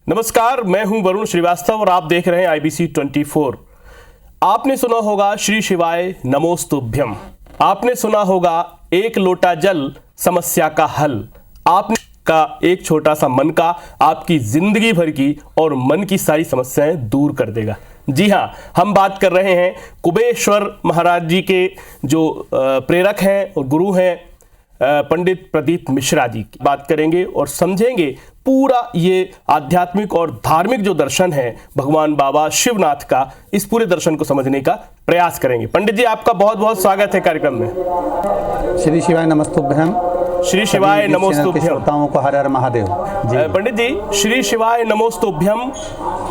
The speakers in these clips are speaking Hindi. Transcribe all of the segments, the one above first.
नमस्कार, मैं हूं वरुण श्रीवास्तव और आप देख रहे हैं IBC 24। आपने सुना होगा श्री शिवाय नमोस्तुभ्यम। आपने सुना होगा एक लोटा जल समस्या का हल। आपने का एक छोटा सा मन का आपकी जिंदगी भर की और मन की सारी समस्याएं दूर कर देगा। जी हाँ, हम बात कर रहे हैं कुबेश्वर महाराज जी के जो प्रेरक हैं और गुरु हैं पंडित प्रदीप मिश्रा जी की बात करेंगे और समझेंगे पूरा ये आध्यात्मिक और धार्मिक जो दर्शन है भगवान बाबा शिवनाथ का, इस पूरे दर्शन को समझने का प्रयास करेंगे। पंडित जी, आपका बहुत बहुत स्वागत है कार्यक्रम में। श्री शिवाय नमस्तुभ्यम। श्री शिवाय नमोस्तुभ्यम। श्रोताओं को हर हर महादेव। पंडित जी, श्री शिवाय नमोस्तुभ्यम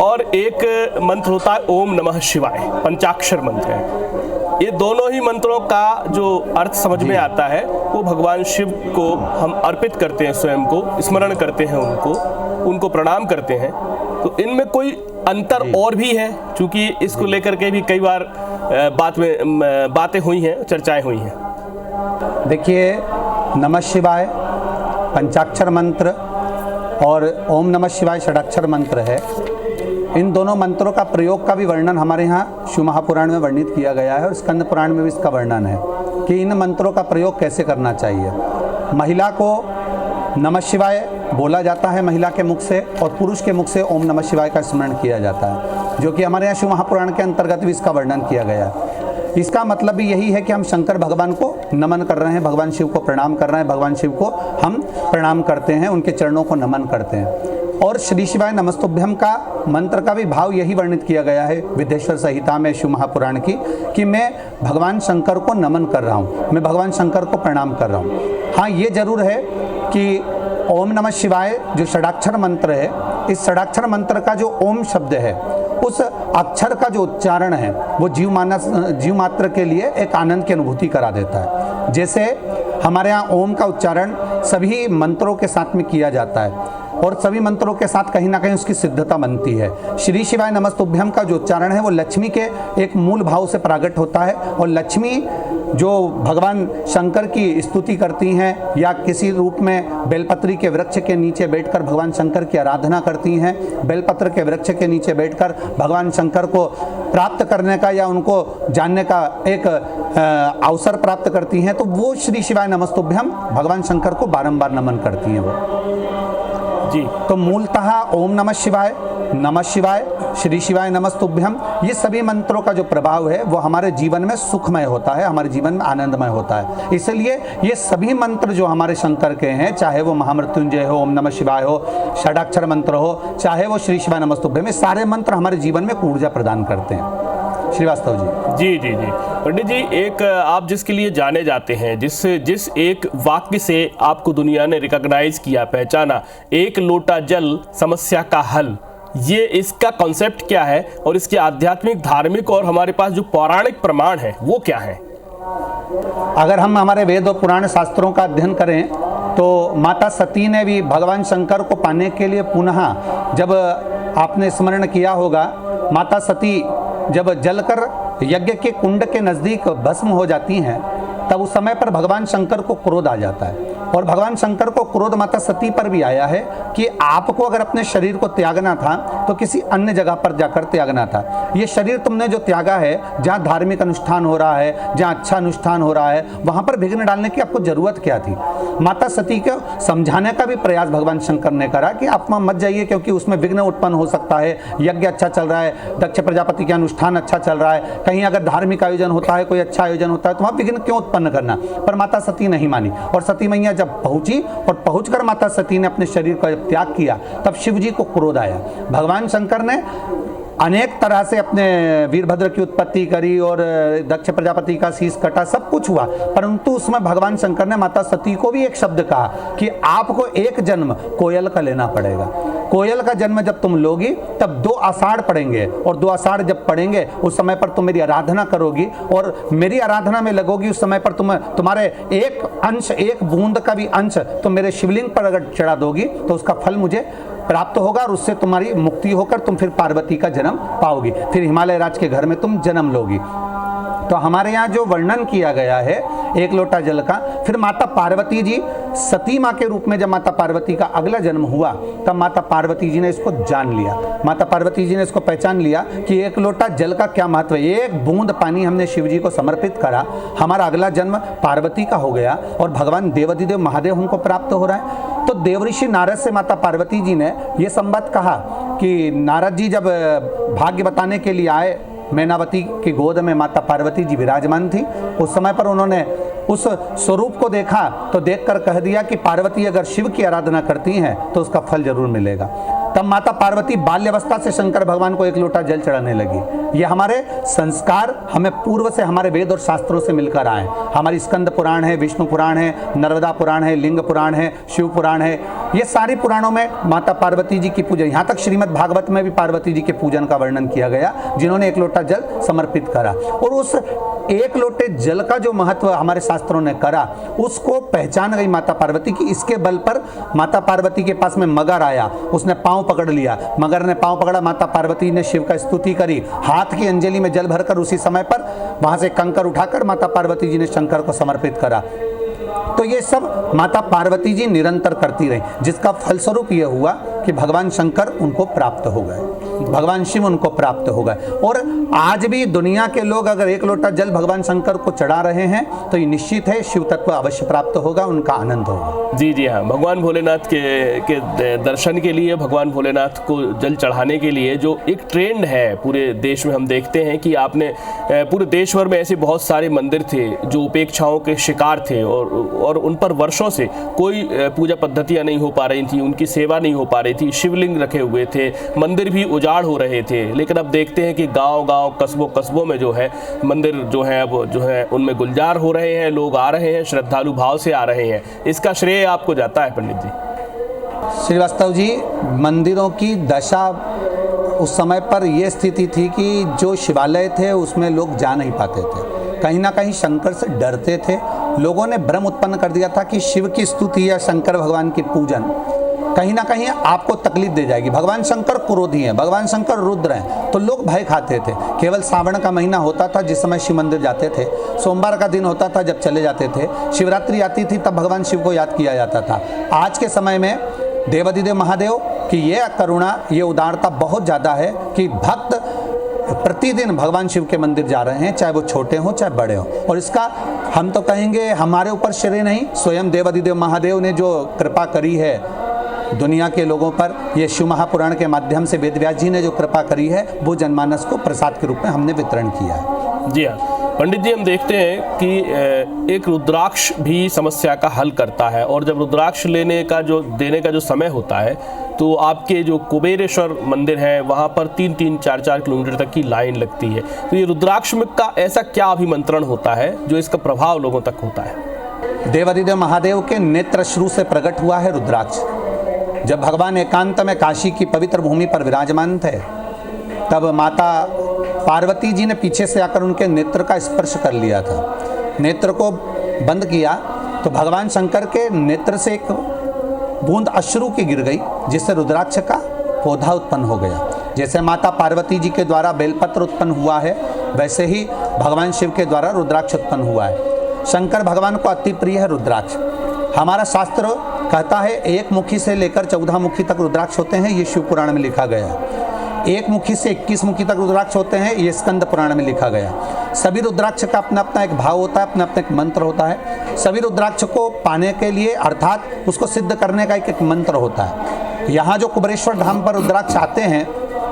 और एक मंत्र होता है ओम नमः शिवाय, पंचाक्षर मंत्र है। ये दोनों ही मंत्रों का जो अर्थ समझ में आता है वो भगवान शिव को हम अर्पित करते हैं, स्वयं को स्मरण करते हैं, उनको प्रणाम करते हैं। तो इनमें कोई अंतर और भी है? क्योंकि इसको लेकर के भी कई बार बातें हुई हैं, चर्चाएं हुई हैं। देखिए, नमः शिवाय पंचाक्षर मंत्र और ओम नमः शिवाय षडाक्षर मंत्र है। इन दोनों मंत्रों का प्रयोग का भी वर्णन हमारे यहाँ शिव महापुराण में वर्णित किया गया है और स्कंद पुराण में भी इसका वर्णन है कि इन मंत्रों का प्रयोग कैसे करना चाहिए। महिला को नमः शिवाय बोला जाता है महिला के मुख से, और पुरुष के मुख से ओम नमः शिवाय का स्मरण किया जाता है, जो कि हमारे यहाँ शिव महापुराण के अंतर्गत भी इसका वर्णन किया गया है। इसका मतलब भी यही है कि हम शंकर भगवान को नमन कर रहे हैं, भगवान शिव को प्रणाम कर रहे हैं, भगवान शिव को हम प्रणाम करते हैं, उनके चरणों को नमन करते हैं। और श्री शिवाय नमस्तुभ्यम का मंत्र का भी भाव यही वर्णित किया गया है विद्येश्वर संहिता में शिव महापुराण की, कि मैं भगवान शंकर को नमन कर रहा हूँ, मैं भगवान शंकर को प्रणाम कर रहा हूँ। हाँ, ये जरूर है कि ओम नमः शिवाय जो षडाक्षर मंत्र है, इस षडाक्षर मंत्र का जो ओम शब्द है, उस अक्षर का जो उच्चारण है वो जीव मात्र के लिए एक आनंद की अनुभूति करा देता है। जैसे हमारे यहाँ ओम का उच्चारण सभी मंत्रों के साथ में किया जाता है और सभी मंत्रों के साथ कहीं ना कहीं उसकी सिद्धता बनती है। श्री शिवाय नमस्तुभ्यम का जो उच्चारण है वो लक्ष्मी के एक मूल भाव से प्रकट होता है, और लक्ष्मी जो भगवान शंकर की स्तुति करती हैं या किसी रूप में बेलपत्री के वृक्ष के नीचे बैठकर भगवान शंकर की आराधना करती हैं, बेलपत्र के वृक्ष के नीचे बैठकर भगवान शंकर को प्राप्त करने का या उनको जानने का एक अवसर प्राप्त करती हैं, तो वो श्री शिवाय नमस्तुभ्यम भगवान शंकर को बारंबार नमन करती हैं वो जी। तो मूलतः ओम नमः शिवाय, नमः शिवाय, श्री शिवाय नमस्तुभ्यम, ये सभी मंत्रों का जो प्रभाव है वो हमारे जीवन में सुखमय होता है, हमारे जीवन में आनंदमय होता है। इसलिए ये सभी मंत्र जो हमारे शंकर के हैं, चाहे वो महामृत्युंजय हो, ओम नमः शिवाय हो, षडाक्षर मंत्र हो, चाहे वो श्री शिवाय नमस्तुभ्यम, ये सारे मंत्र हमारे जीवन में ऊर्जा प्रदान करते हैं। श्रीवास्तव जी। जी। पंडित जी, एक आप जिसके लिए जाने जाते हैं, जिस एक वाक्य से आपको दुनिया ने रिकॉग्नाइज किया, पहचाना, एक लोटा जल समस्या का हल, ये इसका कॉन्सेप्ट क्या है और इसके आध्यात्मिक, धार्मिक और हमारे पास जो पौराणिक प्रमाण है वो क्या है? अगर हम हमारे वेद और पुराण शास्त्रों का अध्ययन करें तो माता सती ने भी भगवान शंकर को पाने के लिए पुनः, जब आपने स्मरण किया होगा, माता सती जब जलकर यज्ञ के कुंड के नजदीक भस्म हो जाती हैं, तब उस समय पर भगवान शंकर को क्रोध आ जाता है, और भगवान शंकर को क्रोध माता सती पर भी आया है कि आपको अगर अपने शरीर को त्यागना था तो किसी अन्य जगह पर जाकर त्यागना था। ये शरीर तुमने जो त्यागा है, जहाँ धार्मिक अनुष्ठान हो रहा है, जहाँ अच्छा अनुष्ठान हो रहा है, वहाँ पर विघ्न डालने की आपको जरूरत क्या थी? माता सती को समझाने का भी प्रयास भगवान शंकर ने करा कि आप मत जाइए, क्योंकि उसमें विघ्न उत्पन्न हो सकता है। यज्ञ अच्छा चल रहा है, दक्ष प्रजापति के अनुष्ठान अच्छा चल रहा है, कहीं अगर धार्मिक आयोजन होता है, कोई अच्छा आयोजन होता है, तो वहाँ विघ्न क्यों उत्पन्न करना? पर माता सती नहीं मानी, और सती मैया जब पहुंची और पहुंचकर माता सती ने अपने शरीर का त्याग किया, तब शिव जी को क्रोध आया। भगवान शंकर ने अनेक तरह से अपने वीरभद्र की उत्पत्ति करी और दक्ष प्रजापति का शीश कटा, सब कुछ हुआ, परंतु उसमें भगवान शंकर ने माता सती को भी एक शब्द कहा कि आपको एक जन्म कोयल का लेना पड़ेगा। कोयल का जन्म जब तुम लोगी तब 2 आषाढ़ पड़ेंगे, और 2 आषाढ़ जब पड़ेंगे उस समय पर तुम मेरी आराधना करोगी और मेरी आराधना में लगोगी। उस समय पर तुम्हारे एक अंश, एक बूंद का भी अंश तुम मेरे शिवलिंग पर अगर चढ़ा दोगी तो उसका फल मुझे प्राप्त होगा, और उससे तुम्हारी मुक्ति होकर तुम फिर पार्वती का जन्म पाओगी, फिर हिमालय राज के घर में तुम जन्म लोगी। तो हमारे यहाँ जो वर्णन किया गया है एक लोटा जल का, फिर माता पार्वती जी सती माँ के रूप में जब माता पार्वती का अगला जन्म हुआ तब माता पार्वती जी ने इसको जान लिया, माता पार्वती जी ने इसको पहचान लिया कि एक लोटा जल का क्या महत्व है। एक बूंद पानी हमने शिव जी को समर्पित करा, हमारा अगला जन्म पार्वती का हो गया और भगवान देवाधिदेव महादेव हमको प्राप्त हो रहा है। तो देवऋषि नारद से माता पार्वती जी ने यह संवाद कहा कि नारद जी जब भाग्य बताने के लिए आए, मैनावती की गोद में माता पार्वती जी विराजमान थी, उस समय पर उन्होंने उस स्वरूप को देखा तो देखकर कह दिया कि पार्वती अगर शिव की आराधना करती हैं तो उसका फल जरूर मिलेगा। तब माता पार्वती बाल्यावस्था से शंकर भगवान को एक लोटा जल चढ़ाने लगी। ये हमारे संस्कार हमें पूर्व से हमारे वेद और शास्त्रों से मिलकर आए। हमारी स्कंद पुराण है, विष्णु पुराण है, नर्मदा पुराण है, लिंग पुराण है, शिव पुराण है, ये सारी पुराणों में माता पार्वती जी की पूजा, यहाँ तक श्रीमद् भागवत में भी पार्वती जी के पूजन का वर्णन किया गया जिन्होंने एक लोटा जल समर्पित करा। और उस एक लोटे जल का जो महत्व हमारे शास्त्रों ने करा उसको पहचान गई माता पार्वती की। इसके बल पर माता पार्वती के पास में मगर आया, उसने पांव पकड़ लिया, मगर ने पांव पकड़ा, माता पार्वती ने शिव का स्तुति करी, हाथ की अंजलि में जल भरकर उसी समय पर वहां से कंकर उठाकर माता पार्वती जी ने शंकर को समर्पित करा। तो ये सब माता पार्वती जी निरंतर करती रही, जिसका फलस्वरूप यह हुआ कि भगवान शंकर उनको प्राप्त हो गए, भगवान शिव उनको प्राप्त हो गए। और आज भी दुनिया के लोग अगर एक लोटा जल भगवान शंकर को चढ़ा रहे हैं तो ये निश्चित है शिव तत्व अवश्य प्राप्त होगा, उनका आनंद होगा। जी हाँ, भगवान भोलेनाथ के दर्शन के लिए, भगवान भोलेनाथ को जल चढ़ाने के लिए जो एक ट्रेंड है पूरे देश में, हम देखते हैं कि आपने पूरे देश भर में ऐसे बहुत सारे मंदिर थे जो उपेक्षाओं के शिकार थे और उन पर वर्षों से कोई पूजा पद्धतियाँ नहीं हो पा रही थी, उनकी सेवा नहीं हो पा रही थी, शिवलिंग रखे हुए थे, मंदिर भी उजाड़ हो रहे थे। लेकिन अब देखते हैं कि गांव-गांव, कस्बों में जो है मंदिर जो है अब जो है उनमें गुलजार हो रहे हैं, लोग आ रहे हैं, श्रद्धालु भाव से आ रहे हैं। इसका श्रेय आपको जाता है पंडित जी? श्रीवास्तव जी, मंदिरों की दशा उस समय पर यह स्थिति थी कि जो शिवालय थे उसमें लोग जा नहीं पाते थे, कहीं ना कहीं शंकर से डरते थे। लोगों ने भ्रम उत्पन्न कर दिया था कि शिव की स्तुति या शंकर भगवान की पूजन कहीं ना कहीं आपको तकलीफ दे जाएगी। भगवान शंकर क्रोधी हैं, भगवान शंकर रुद्र हैं, तो लोग भय खाते थे। केवल सावन का महीना होता था जिस समय शिव मंदिर जाते थे, सोमवार का दिन होता था जब चले जाते थे, शिवरात्रि आती थी तब भगवान शिव को याद किया जाता था। आज के समय में देवाधिदेव महादेव की ये करुणा, ये उदारता बहुत ज़्यादा है कि भक्त प्रतिदिन भगवान शिव के मंदिर जा रहे हैं, चाहे वो छोटे हों चाहे बड़े हों। और इसका हम तो कहेंगे हमारे ऊपर श्रेय नहीं, स्वयं देवाधिदेव महादेव ने जो कृपा करी है दुनिया के लोगों पर, ये शिव महापुराण के माध्यम से वेदव्यास जी ने जो कृपा करी है वो जनमानस को प्रसाद के रूप में हमने वितरण किया है। जी हाँ पंडित जी, हम देखते हैं कि एक रुद्राक्ष भी समस्या का हल करता है, और जब रुद्राक्ष देने का जो समय होता है तो आपके जो कुबेरेश्वर मंदिर है वहाँ पर 3-3, 4-4 किलोमीटर तक की लाइन लगती है। तो ये रुद्राक्ष का ऐसा क्या अभिमंत्रण होता है जो इसका प्रभाव लोगों तक होता है? देवाधिदेव महादेव के नेत्र श्रु से प्रकट हुआ है रुद्राक्ष। जब भगवान एकांत में काशी की पवित्र भूमि पर विराजमान थे तब माता पार्वती जी ने पीछे से आकर उनके नेत्र का स्पर्श कर लिया था। नेत्र को बंद किया तो भगवान शंकर के नेत्र से एक बूंद अश्रु की गिर गई, जिससे रुद्राक्ष का पौधा उत्पन्न हो गया। जैसे माता पार्वती जी के द्वारा बेलपत्र उत्पन्न हुआ है, वैसे ही भगवान शिव के द्वारा रुद्राक्ष उत्पन्न हुआ है। शंकर भगवान को अति प्रिय है रुद्राक्ष। हमारा शास्त्र कहता है एक मुखी से लेकर 14 मुखी तक रुद्राक्ष होते हैं, ये शिव पुराण में लिखा गया है। एक मुखी से 21 मुखी तक रुद्राक्ष होते हैं, ये स्कंद पुराण में लिखा गया। सभी रुद्राक्ष का अपना अपना एक भाव होता है, अपना अपना एक मंत्र होता है। सभी रुद्राक्ष को पाने के लिए अर्थात उसको सिद्ध करने का एक मंत्र होता है। यहाँ जो कुबेरेश्वर धाम पर रुद्राक्ष आते हैं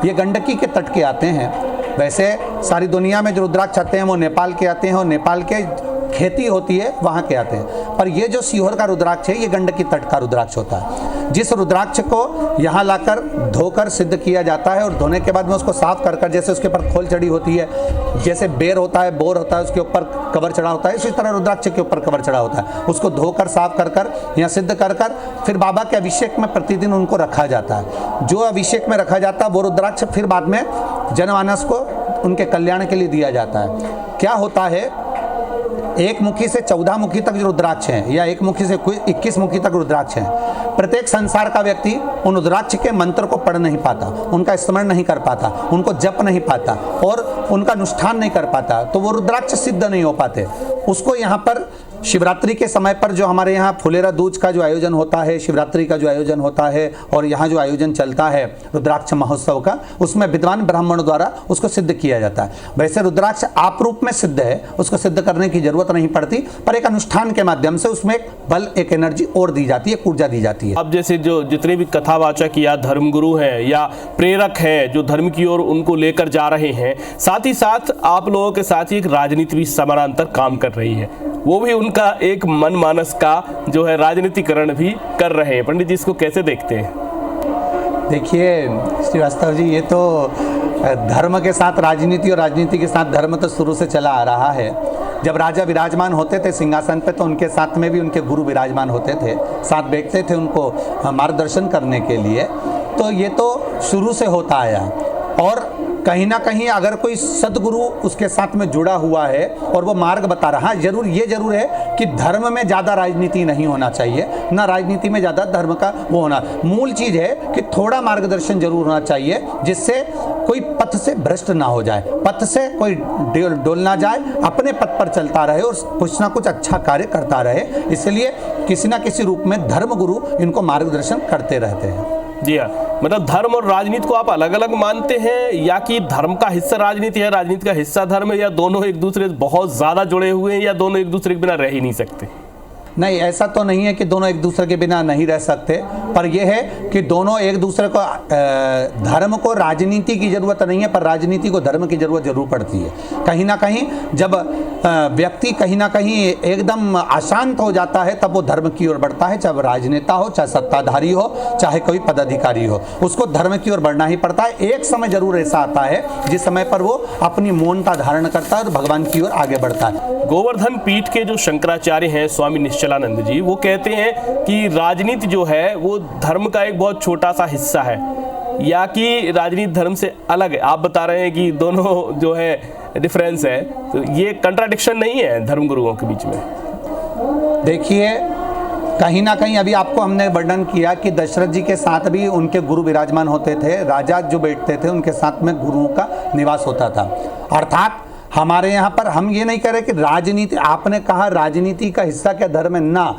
ये गंडकी के तट के आते हैं। वैसे सारी दुनिया में जो रुद्राक्ष आते हैं वो नेपाल के आते हैं, और नेपाल के खेती होती है वहाँ के आते हैं। पर ये जो सीहोर का रुद्राक्ष है ये गंडकी तट का रुद्राक्ष होता है। जिस रुद्राक्ष को यहाँ लाकर धोकर सिद्ध किया जाता है, और धोने के बाद में उसको साफ कर जैसे उसके ऊपर खोल चढ़ी होती है, जैसे बेर होता है, बोर होता है, उसके ऊपर कवर चढ़ा होता है, इसी तरह रुद्राक्ष के ऊपर कवर चढ़ा होता है। उसको धोकर साफ कर यहाँ सिद्ध कर फिर बाबा के अभिषेक में प्रतिदिन उनको रखा जाता है। जो अभिषेक में रखा जाता है वो रुद्राक्ष फिर बाद में जनमानस को उनके कल्याण के लिए दिया जाता है। क्या होता है एक मुखी से 14 मुखी तक जो रुद्राक्ष हैं या एक मुखी से 21 मुखी तक रुद्राक्ष हैं, प्रत्येक संसार का व्यक्ति उन रुद्राक्ष के मंत्र को पढ़ नहीं पाता, उनका स्मरण नहीं कर पाता, उनको जप नहीं पाता और उनका अनुष्ठान नहीं कर पाता, तो वो रुद्राक्ष सिद्ध नहीं हो पाते। उसको यहाँ पर शिवरात्रि के समय पर जो हमारे यहाँ फुलेरा दूज का जो आयोजन होता है, शिवरात्रि का जो आयोजन होता है और यहाँ जो आयोजन चलता है रुद्राक्ष महोत्सव का, उसमें विद्वान ब्राह्मणों द्वारा उसको सिद्ध किया जाता है। वैसे रुद्राक्ष आप रूप में सिद्ध है, उसको सिद्ध करने की जरूरत नहीं पड़ती, पर एक अनुष्ठान के माध्यम से उसमें एक बल, एक एनर्जी और दी जाती है, एक ऊर्जा दी जाती है। अब जैसे जो जितने भी कथावाचक या धर्मगुरु हैं या प्रेरक हैं जो धर्म की ओर उनको लेकर जा रहे हैं, साथ ही साथ आप लोगों के साथ ही एक राजनीति भी समानांतर काम कर रही है, वो भी उनका एक मन मानस का जो है राजनीतिकरण भी कर रहे हैं। पंडित जी इसको कैसे देखते हैं? देखिए श्रीवास्तव जी, ये तो धर्म के साथ राजनीति और राजनीति के साथ धर्म तो शुरू से चला आ रहा है। जब राजा विराजमान होते थे सिंहासन पे तो उनके साथ में भी उनके गुरु विराजमान होते थे, साथ बैठते थे उनको मार्गदर्शन करने के लिए। तो ये तो शुरू से होता आया और कहीं ना कहीं अगर कोई सदगुरु उसके साथ में जुड़ा हुआ है और वो मार्ग बता रहा है, ये जरूर है कि धर्म में ज़्यादा राजनीति नहीं होना चाहिए, ना राजनीति में ज़्यादा धर्म का वो होना। मूल चीज़ है कि थोड़ा मार्गदर्शन जरूर होना चाहिए जिससे कोई पथ से भ्रष्ट ना हो जाए, पथ से कोई डोल ना जाए, अपने पथ पर चलता रहे और कुछ ना कुछ अच्छा कार्य करता रहे। इसलिए किसी ना किसी रूप में धर्म गुरु इनको मार्गदर्शन करते रहते हैं। जी हाँ, मतलब धर्म और राजनीति को आप अलग अलग मानते हैं या कि धर्म का हिस्सा राजनीति है, राजनीति का हिस्सा धर्म है, या दोनों एक दूसरे से बहुत ज़्यादा जुड़े हुए हैं, या दोनों एक दूसरे के बिना रह ही नहीं सकते? नहीं, ऐसा तो नहीं है कि दोनों एक दूसरे के बिना नहीं रह सकते, पर यह है कि दोनों एक दूसरे को धर्म को राजनीति की जरूरत नहीं है, पर राजनीति को धर्म की जरूरत जरूर पड़ती है। कहीं ना कहीं जब व्यक्ति कहीं ना कहीं एकदम अशांत हो जाता है तब वो धर्म की ओर बढ़ता है, चाहे राजनेता हो, चाहे सत्ताधारी हो, चाहे कोई पदाधिकारी हो, उसको धर्म की ओर बढ़ना ही पड़ता है। एक समय जरूर ऐसा आता है जिस समय पर वो अपनी मौनता धारण करता है और भगवान की ओर आगे बढ़ता है। गोवर्धन पीठ के जो शंकराचार्य हैं स्वामी निश्चलानंद जी, वो कहते हैं कि राजनीति जो है वो धर्म का एक बहुत छोटा सा हिस्सा है, या कि राजनीति धर्म से अलग है। आप बता रहे हैं कि दोनों जो है डिफरेंस है, तो ये कंट्राडिक्शन नहीं है धर्मगुरुओं के बीच में? देखिए, कहीं ना कहीं अभी आपको हमने वर्णन किया कि दशरथ जी के साथ भी उनके गुरु विराजमान होते थे, राजा जो बैठते थे उनके साथ में गुरुओं का निवास होता था। अर्थात हमारे यहाँ पर हम ये नहीं कह रहे कि राजनीति, आपने कहा राजनीति का हिस्सा क्या धर्म है, ना,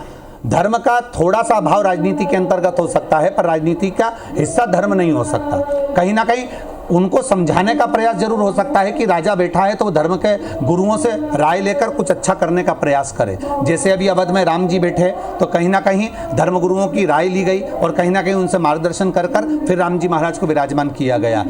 धर्म का थोड़ा सा अभाव राजनीति के अंतर्गत हो सकता है, पर राजनीति का हिस्सा धर्म नहीं हो सकता। कहीं ना कहीं उनको समझाने का प्रयास जरूर हो सकता है कि राजा बैठा है तो वो धर्म के गुरुओं से राय लेकर कुछ अच्छा करने का प्रयास करे। जैसे अभी अवध में राम जी बैठे तो कहीं ना कहीं धर्म गुरुओं की राय ली गई और कहीं ना कहीं उनसे मार्गदर्शन कर फिर राम जी महाराज को विराजमान किया गया।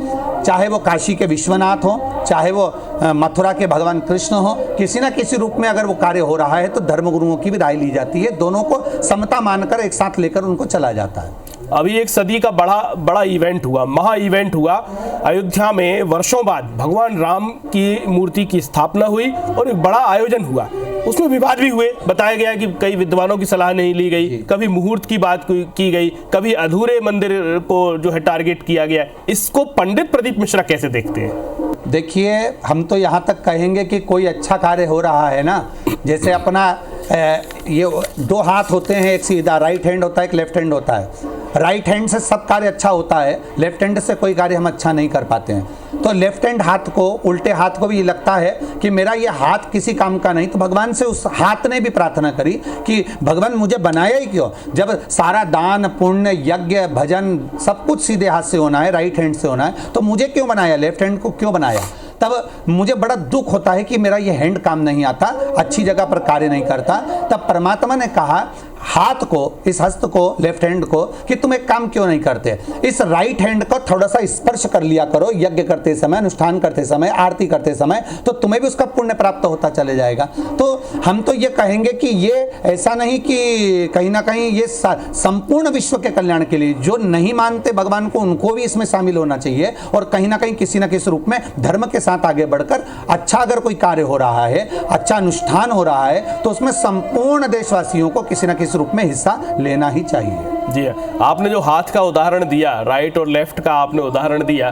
चाहे वो काशी के विश्वनाथ हो, चाहे वो मथुरा के भगवान कृष्ण हो, किसी ना किसी रूप में अगर वो कार्य हो रहा है तो धर्म गुरुओं की भी राय ली जाती है, दोनों को समता मानकर एक साथ लेकर उनको चला जाता है। अभी एक सदी का बड़ा इवेंट हुआ, महा इवेंट हुआ अयोध्या में। वर्षों बाद भगवान राम की मूर्ति की स्थापना हुई और एक बड़ा आयोजन हुआ, उसमें विवाद भी हुए। बताया गया कि कई विद्वानों की सलाह नहीं ली गई, कभी मुहूर्त की बात की गई, कभी अधूरे मंदिर को जो है टारगेट किया गया। इसको पंडित प्रदीप मिश्रा कैसे देखते हैं? देखिए, हम तो यहाँ तक कहेंगे कि कोई अच्छा कार्य हो रहा है ना, जैसे अपना ये दो हाथ होते हैं, एक सीधा राइट हैंड होता है, एक लेफ्ट हैंड होता है। राइट हैंड से सब कार्य अच्छा होता है, लेफ्ट हैंड से कोई कार्य हम अच्छा नहीं कर पाते हैं। तो लेफ्ट हैंड हाथ को, उल्टे हाथ को भी ये लगता है कि मेरा ये हाथ किसी काम का नहीं, तो भगवान से उस हाथ ने भी प्रार्थना करी कि भगवान मुझे बनाया ही क्यों, जब सारा दान पुण्य यज्ञ भजन सब कुछ सीधे हाथ से होना है, राइट हैंड से होना है, तो मुझे क्यों बनाया, लेफ्ट हैंड को क्यों बनाया। तब मुझे बड़ा दुख होता है कि मेरा ये हैंड काम नहीं आता, अच्छी जगह पर कार्य नहीं करता। तब परमात्मा ने कहा हाथ को, इस हस्त को, लेफ्ट हैंड को, कि तुम एक काम क्यों नहीं करते, इस राइट हैंड को थोड़ा सा स्पर्श कर लिया करो यज्ञ करते समय, अनुष्ठान करते समय, आरती करते समय, तो तुम्हें भी उसका पुण्य प्राप्त होता चले जाएगा। तो हम तो ये कहेंगे कि ये ऐसा नहीं कि कहीं ना कहीं ये संपूर्ण विश्व के कल्याण के लिए, जो नहीं मानते भगवान को उनको भी इसमें शामिल होना चाहिए और कहीं ना कहीं किसी न किसी रूप में धर्म के साथ आगे बढ़कर अच्छा अगर कोई कार्य हो रहा है, अच्छा अनुष्ठान हो रहा है, तो उसमें संपूर्ण देशवासियों को किसी न किसी रूप में हिस्सा लेना ही चाहिए। जी हाँ, आपने जो हाथ का उदाहरण दिया, राइट और लेफ्ट का आपने उदाहरण दिया,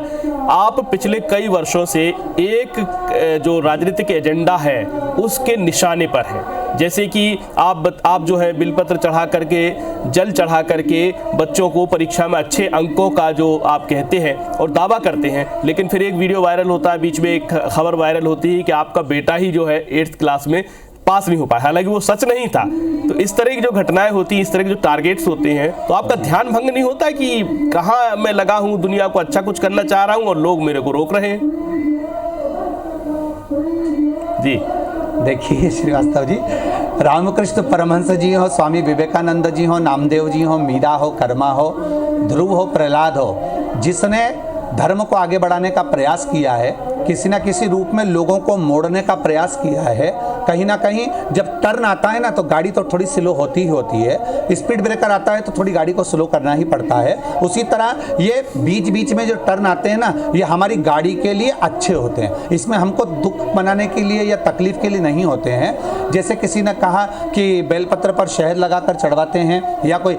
आप पिछले कई वर्षों से एक जो राजनीतिक एजेंडा है उसके निशाने पर हैं। जैसे कि आप जो है बिलपत्र चढ़ा करके, जल चढ़ा करके बच्चों को परीक्षा में अच्छे अंकों का जो आप कहते हैं और दावा करते हैं, लेकिन फिर एक वीडियो वायरल होता है, बीच में एक खबर वायरल होती है कि आपका बेटा ही जो है 8th क्लास में पास नहीं हो पाया, हालांकि वो सच नहीं था। तो इस तरह की जो घटनाएं होती हैं, इस तरह के जो टारगेट्स होते हैं, तो आपका ध्यान भंग नहीं होता कि कहाँ मैं लगा हूँ, दुनिया को अच्छा कुछ करना चाह रहा हूँ और लोग मेरे को रोक रहे हैं? जी देखिए श्रीवास्तव जी, रामकृष्ण परमहंस जी हो, स्वामी विवेकानंद जी हो, नामदेव जी हो, मीरा हो, कर्मा हो, ध्रुव हो, प्रहलाद हो, जिसने धर्म को आगे बढ़ाने का प्रयास किया है, किसी ना किसी रूप में लोगों को मोड़ने का प्रयास किया है। कहीं ना कहीं जब टर्न आता है ना तो गाड़ी तो थोड़ी स्लो होती ही होती है, स्पीड ब्रेकर आता है तो थोड़ी गाड़ी को स्लो करना ही पड़ता है। उसी तरह ये बीच बीच में जो टर्न आते हैं ना, ये हमारी गाड़ी के लिए अच्छे होते हैं, इसमें हमको दुख बनाने के लिए या तकलीफ के लिए नहीं होते हैं। जैसे किसी ने कहा कि बेलपत्र पर शहद लगाकर चढ़वाते हैं, या कोई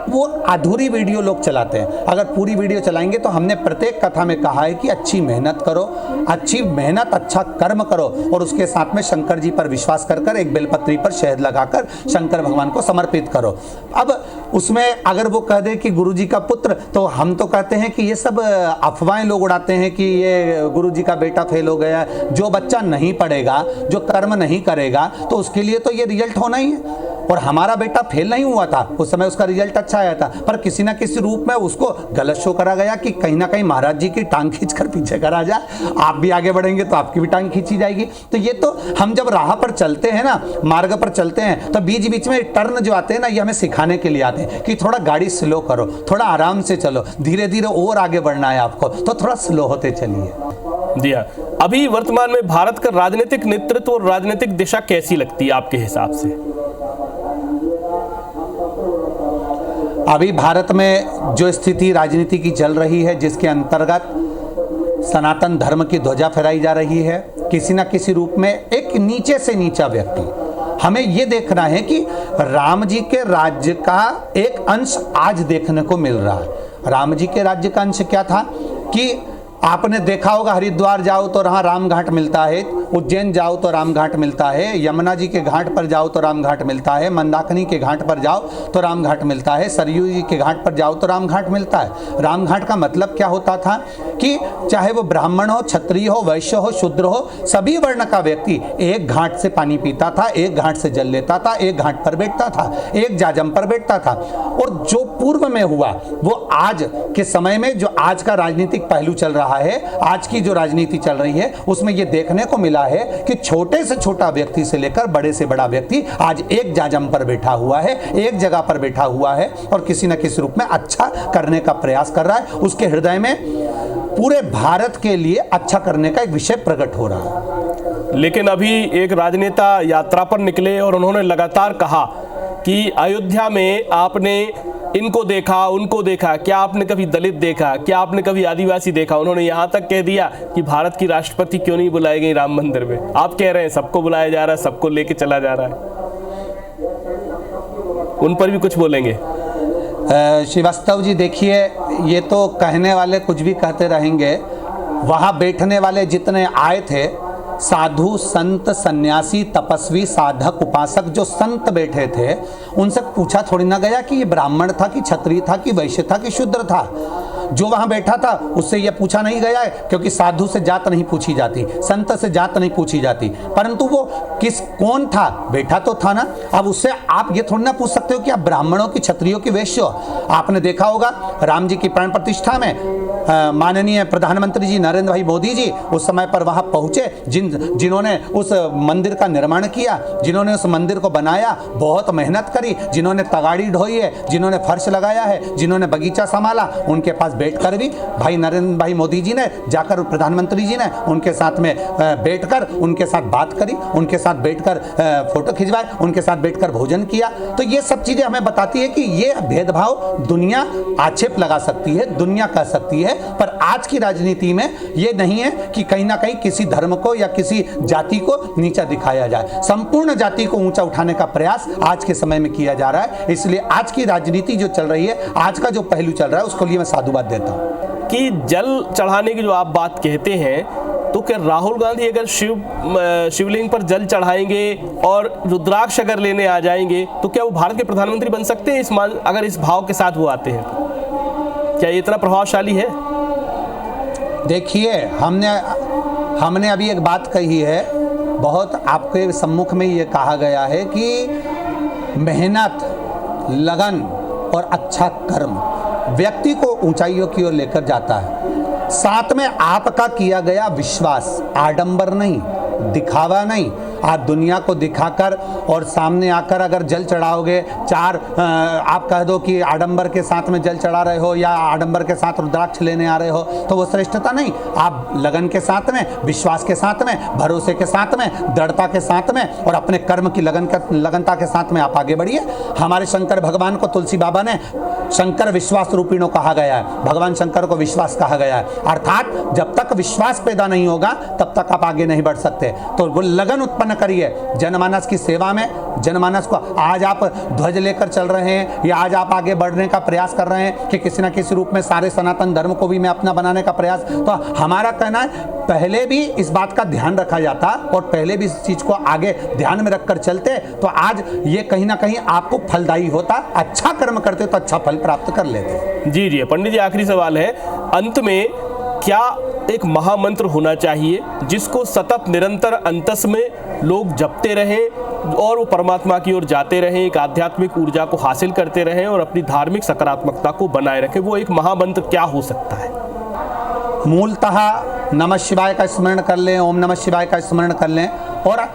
वो अधूरी वीडियो लोग चलाते हैं। अगर पूरी वीडियो चलाएंगे तो हमने प्रत्येक कथा में कहा है कि अच्छी मेहनत करो, अच्छी मेहनत, अच्छा कर्म करो, और उसके साथ में शंकर जी पर विश्वास कर एक बेलपत्री पर शहद लगाकर शंकर भगवान को समर्पित करो। अब उसमें अगर वो कह दे कि गुरु जी का पुत्र, तो हम तो कहते हैं कि ये सब अफवाहें लोग उड़ाते हैं कि ये गुरु जी का बेटा फेल हो गया। जो बच्चा नहीं पढ़ेगा, जो कर्म नहीं करेगा, तो उसके लिए तो ये रिजल्ट होना ही है। और हमारा बेटा फेल नहीं हुआ था, उस समय उसका रिजल्ट अच्छा आया था, पर किसी ना किसी रूप में उसको गलत शो करा गया कि कहीं ना कहीं महाराज जी की टांग खींचकर पीछे करा जाए, आप भी आगे बढ़ेंगे तो आपकी भी टांग खींची जाएगी। तो ये तो हम जब राह पर चलते हैं ना, मार्ग पर चलते हैं, तो बीच बीच में टर्न जो आते हैं ना, ये हमें सिखाने के लिए आते हैं कि थोड़ा गाड़ी स्लो करो, थोड़ा आराम से चलो, धीरे धीरे और आगे बढ़ना है आपको, तो थोड़ा स्लो होते चलिए। जी हाँ, अभी वर्तमान में भारत का राजनीतिक नेतृत्व और राजनीतिक दिशा कैसी लगती है आपके हिसाब से? अभी भारत में जो स्थिति राजनीति की चल रही है, जिसके अंतर्गत सनातन धर्म की ध्वजा फहराई जा रही है, किसी न किसी रूप में एक नीचे से नीचा व्यक्ति, हमें ये देखना है कि राम जी के राज्य का एक अंश आज देखने को मिल रहा है। राम जी के राज्य का अंश क्या था कि आपने देखा होगा, हरिद्वार जाओ तो वहाँ राम घाट मिलता है, उज्जैन जाओ तो राम घाट मिलता है, यमुना जी के घाट पर जाओ तो राम घाट मिलता है, मंदाकिनी के घाट पर जाओ तो राम घाट मिलता है, सरयू जी के घाट पर जाओ तो राम घाट मिलता है। राम घाट का मतलब क्या होता था कि चाहे वो ब्राह्मण हो, क्षत्रिय हो, वैश्य हो, शूद्र हो, सभी वर्ण का व्यक्ति एक घाट से पानी पीता था, एक घाट से जल लेता था, एक घाट पर बैठता था, एक जाजम पर बैठता था। और जो पूर्व में हुआ वो आज के समय में, जो आज का राजनीतिक पहलू चल रहा है, आज की जो राजनीति चल रही है, उसमें ये देखने को मिला है कि छोटे से छोटा व्यक्ति से लेकर बड़े से बड़ा व्यक्ति आज एक जाजम पर बैठा हुआ है, एक जगह पर बैठा हुआ है, और किसी न किसी रूप में अच्छा करने का प्रयास कर रहा है। उसके हृदय में पूरे भारत के लिए अच्छा करने का एक विषय प्रकट हो रहा है। लेकिन अभी एक राजनेता यात्रा पर निकले और उन्होंने लगातार कहा कि अयोध्या में आपने इनको देखा, उनको देखा, क्या आपने कभी दलित देखा, क्या आपने कभी आदिवासी देखा? उन्होंने यहाँ तक कह दिया कि भारत की राष्ट्रपति क्यों नहीं बुलाई गई राम मंदिर में। आप कह रहे हैं सबको बुलाया जा रहा है, सबको लेके चला जा रहा है, उन पर भी कुछ बोलेंगे? श्रीवास्तव जी देखिए, ये तो कहने वाले कुछ भी कहते रहेंगे। वहाँ बैठने वाले जितने आए थे, साधु, संत, सन्यासी, तपस्वी, साधक, उपासक, जो संत बैठे थे, उनसे पूछा थोड़ी ना गया कि ये ब्राह्मण था कि क्षत्रिय था कि वैश्य था कि शूद्र था। जो वहाँ बैठा था उससे ये पूछा नहीं गया है, क्योंकि साधु से जात नहीं पूछी जाती, संत से जात नहीं पूछी जाती, परंतु वो कौन था, बैठा तो था ना। अब उससे आप ये थोड़ी ना पूछ सकते हो कि आप ब्राह्मणों की, क्षत्रियों की, वैश्य हो। आपने देखा होगा राम जी की प्राण प्रतिष्ठा में माननीय प्रधानमंत्री जी नरेंद्र भाई मोदी जी उस समय पर वहाँ पहुँचे, जिन्होंने उस मंदिर का निर्माण किया, जिन्होंने उस मंदिर को बनाया, बहुत मेहनत करी, जिन्होंने तगाड़ी ढोई है, जिन्होंने फर्श लगाया है, जिन्होंने बगीचा संभाला, उनके पास बैठकर भी भाई नरेंद्र भाई मोदी जी ने जाकर, प्रधानमंत्री जी ने उनके साथ में बैठकर उनके साथ बात करी, उनके साथ बैठकर फोटो खिंचवाए, उनके साथ बैठकर भोजन किया। तो ये सब चीज़ें हमें बताती है कि ये भेदभाव दुनिया आक्षेप लगा सकती है, दुनिया कह सकती है पर आज की राजनीति में ये नहीं है कि कहीं ना कहीं किसी धर्म को या किसी जाति को नीचा दिखाया जाए। संपूर्ण जाति को ऊंचा उठाने का प्रयास आज के समय में किया जा रहा है। इसलिए आज की राजनीति जो चल रही है, आज का जो पहलू चल रहा है, उसको लिए मैं साधुवाद देता हूं। कि जल चढ़ाने की जो आप बात कहते हैं, तो क्या राहुल गांधी अगर शिवलिंग पर जल चढ़ाएंगे और रुद्राक्ष अगर लेने आ जाएंगे तो क्या वो भारत के प्रधानमंत्री बन सकते हैं अगर इस भाव के साथ वो आते हैं? क्या ये इतना प्रभावशाली है? देखिए, हमने अभी एक बात कही है, बहुत आपके सम्मुख में ये कहा गया है कि मेहनत, लगन और अच्छा कर्म व्यक्ति को ऊंचाइयों की ओर लेकर जाता है। साथ में आपका किया गया विश्वास, आडंबर नहीं, दिखावा नहीं। आप दुनिया को दिखाकर और सामने आकर अगर जल चढ़ाओगे, आप कह दो कि आडंबर के साथ में जल चढ़ा रहे हो या आडंबर के साथ रुद्राक्ष लेने आ रहे हो, तो वो श्रेष्ठता नहीं। आप लगन के साथ में, विश्वास के साथ में, भरोसे के साथ में, दृढ़ता के साथ में और अपने कर्म की लगनता के साथ में आप आगे बढ़िए। हमारे शंकर भगवान को तुलसी बाबा ने शंकर विश्वास रूपिणों कहा गया है। भगवान शंकर को विश्वास कहा गया है, अर्थात जब तक विश्वास पैदा नहीं होगा तब तक आप आगे नहीं बढ़ सकते। तो वो लगन उत्पन्न करिए जनमानस की सेवा में। जनमानस को आज आप ध्वज लेकर चल रहे हैं या आज आप आगे बढ़ने का प्रयास कर रहे हैं कि किसी ना किसी रूप में सारे सनातन धर्म को भी मैं अपना बनाने का प्रयास, तो हमारा कहना है पहले भी इस बात का ध्यान रखा जाता और पहले भी इस चीज को आगे ध्यान में रखकर चलते तो आज ये कहीं ना कहीं आपको फलदायी होता। अच्छा कर्म करते तो अच्छा फल प्राप्त कर लेते। जी जी पंडित जी, आखिरी सवाल है अंत में, क्या एक महामंत्र होना चाहिए जिसको सतत निरंतर अंतस में लोग जपते रहें और वो परमात्मा की ओर जाते रहें, एक आध्यात्मिक ऊर्जा को हासिल करते रहें और अपनी धार्मिक सकारात्मकता को बनाए रखें? वो एक महामंत्र क्या हो सकता है? मूलतः नमः शिवाय का स्मरण कर लें, ओम नमः शिवाय का स्मरण कर लें। और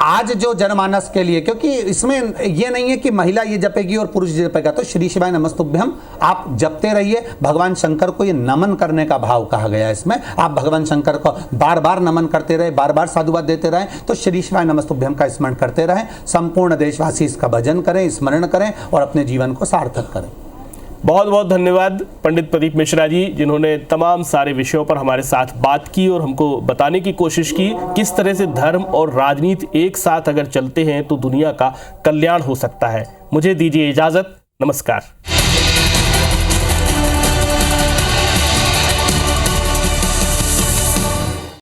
आज जो जनमानस के लिए, क्योंकि इसमें ये नहीं है कि महिला ये जपेगी और पुरुष जपेगा, तो श्री शिवाय नमस्तुभ्यम आप जपते रहिए। भगवान शंकर को ये नमन करने का भाव कहा गया है। इसमें आप भगवान शंकर को बार बार नमन करते रहे, बार बार साधुवाद देते रहें, तो श्री शिवाय नमस्तुभ्यम का स्मरण करते रहें। संपूर्ण देशवासी इसका भजन करें, स्मरण करें और अपने जीवन को सार्थक करें। बहुत बहुत धन्यवाद पंडित प्रदीप मिश्रा जी, जिन्होंने तमाम सारे विषयों पर हमारे साथ बात की और हमको बताने की कोशिश की किस तरह से धर्म और राजनीति एक साथ अगर चलते हैं तो दुनिया का कल्याण हो सकता है। मुझे दीजिए इजाजत, नमस्कार।